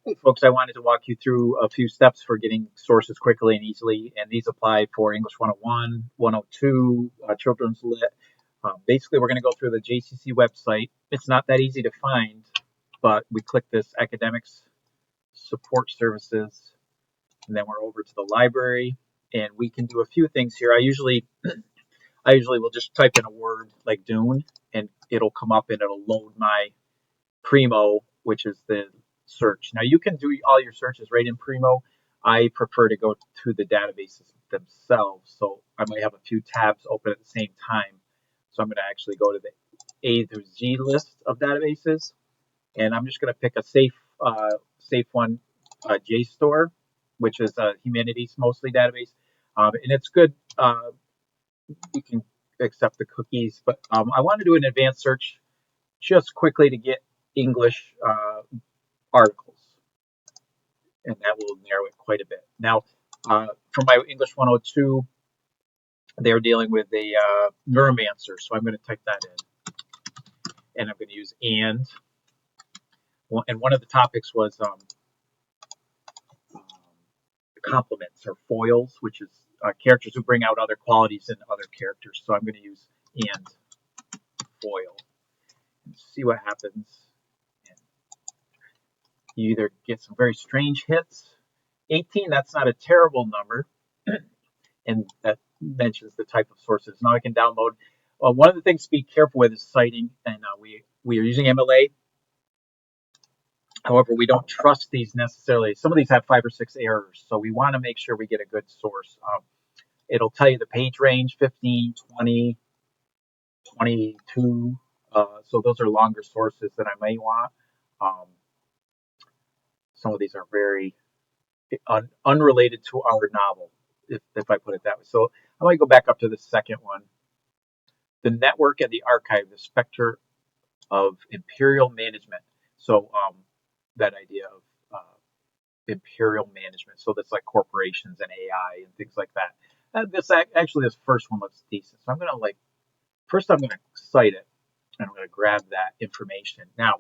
Hey folks, I wanted to walk you through a few steps for getting sources quickly and easily, and these apply for English 101, 102, Children's Lit. Basically, we're going to go through the JCC website. It's not that easy to find, but we click this Academics Support Services, and then we're over to the library, and we can do a few things here. I usually will just type in a word like Dune, and it'll come up and it'll load my Primo, which is the search. Now you can do all your searches right in Primo. I prefer to go to the databases themselves, so I might have a few tabs open at the same time. So I'm going to actually go to the A through Z list of databases, and I'm just going to pick a safe one, JSTOR, which is a humanities mostly database, and it's good. You can accept the cookies, but I want to do an advanced search just quickly to get English articles, and that will narrow it quite a bit. Now, for my English 102, they're dealing with a neuromancer, so I'm going to type that in, and I'm going to use and. And one of the topics was complements or foils, which is characters who bring out other qualities in other characters. So I'm going to use and foil and see what happens. And you either get some very strange hits. 18, that's not a terrible number. And that mentions the type of sources. Now I can download. One of the things to be careful with is citing, and we are using MLA. However, we don't trust these necessarily. Some of these have 5 or 6 errors, so we want to make sure we get a good source. It'll tell you the page range, 15, 20, 22. So those are longer sources that I may want. Some of these are very unrelated to our novel, if I put it that way. So I might go back up to the second one. The network and the archive, the specter of imperial management. So that idea of imperial management. So that's like corporations and AI and things like that. This first one looks decent. So I'm going to first I'm going to cite it, and I'm going to grab that information. Now,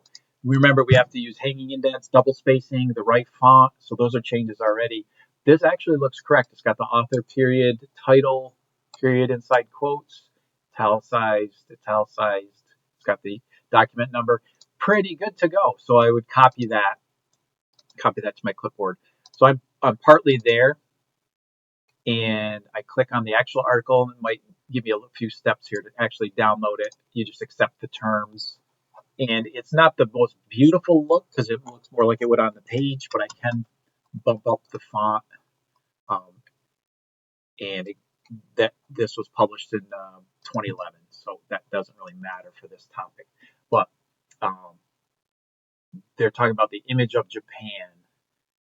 remember we have to use hanging indents, double spacing, the right font. So those are changes already. This actually looks correct. It's got the author period, title, period inside quotes, italicized. It's got the document number. Pretty good to go. So I would copy that to my clipboard. So I'm partly there, and I click on the actual article, and it might give me a few steps here to actually download it. You just accept the terms, and it's not the most beautiful look because it looks more like it would on the page, but I can bump up the font, and this was published in 2011, so that doesn't really matter for this topic. But they're talking about the image of Japan,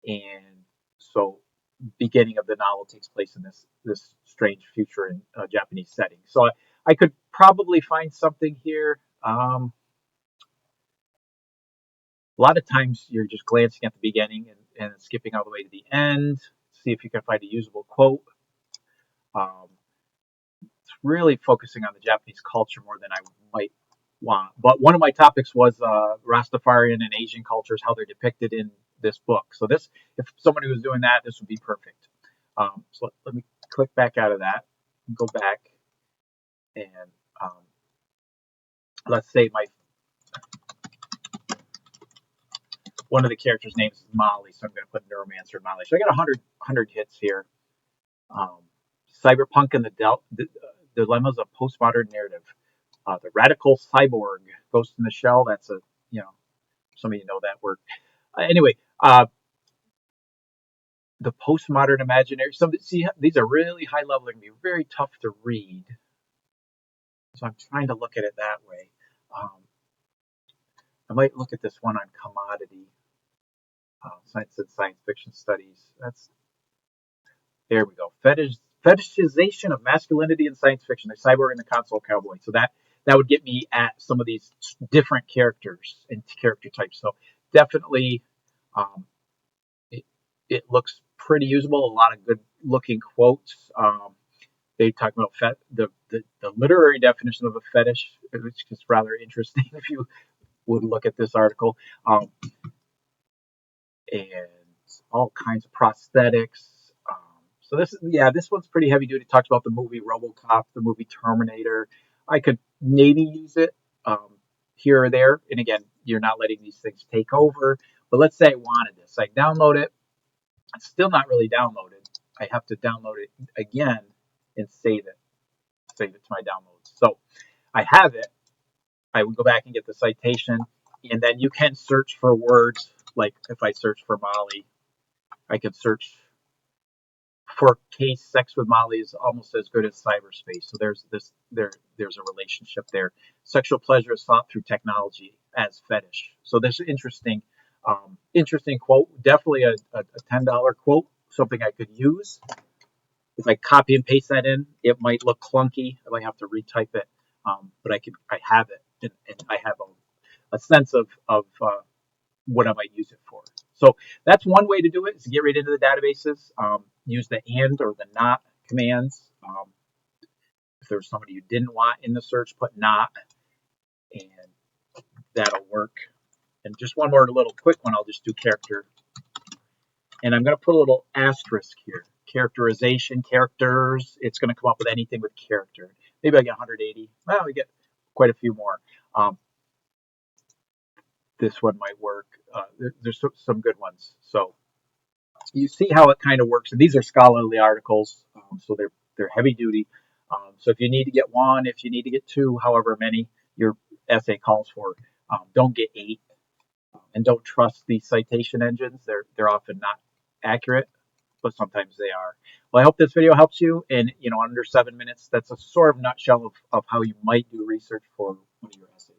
and so beginning of the novel takes place in this strange future in a Japanese setting. So I could probably find something here. A lot of times you're just glancing at the beginning and skipping all the way to the end. See if you can find a usable quote. It's really focusing on the Japanese culture more than I might want. But one of my topics was Rastafarian and Asian cultures, how they're depicted in this book. So if somebody was doing that, this would be perfect. So let me click back out of that, go back, and let's say one of the characters' names is Molly, so I'm going to put Neuromancer Molly. So I got 100 hits here. Cyberpunk and the dilemmas of postmodern narrative. The radical cyborg, Ghost in the Shell. That's some of you know that word. Anyway, the postmodern imaginary. These are really high level. They can be very tough to read. So I'm trying to look at it that way. I might look at this one on commodity. Science and science fiction studies. There we go. Fetishization of masculinity in science fiction. The cyborg and the console cowboy. So that would get me at some of these different characters and character types. So definitely, it looks pretty usable. A lot of good looking quotes. They talk about the literary definition of a fetish, which is rather interesting if you would look at this article. and all kinds of prosthetics. So this one's pretty heavy duty. It talks about the movie RoboCop, the movie Terminator. I could maybe use it um, here or there. And again, you're not letting these things take over. But let's say I wanted this. I download it. It's still not really downloaded. I have to download it again and save it to my downloads. So I have it. I would go back and get the citation, and then you can search for words. Like if I search for Molly, I could search for case sex with Molly is almost as good as cyberspace. So there's a relationship there. Sexual pleasure is sought through technology as fetish. So there's an interesting quote. Definitely a $10 quote. Something I could use. If I copy and paste that in, it might look clunky. I might have to retype it, but I have it, and I have a sense of what I might use it for. So that's one way to do it, is to get right into the databases. Use the and or the not commands. If there's somebody you didn't want in the search, put not, and that'll work. And just one more little quick one, I'll just do character. And I'm going to put a little asterisk here. Characterization, characters. It's going to come up with anything with character. Maybe I get 180. Well, we get quite a few more. This one might work. There's some good ones. So you see how it kind of works. And these are scholarly articles, so they're heavy duty. So if you need to get one, if you need to get two, however many your essay calls for, don't get 8, and don't trust these citation engines. They're often not accurate, but sometimes they are. Well, I hope this video helps you. And under 7 minutes, that's a sort of nutshell of how you might do research for one of your essays.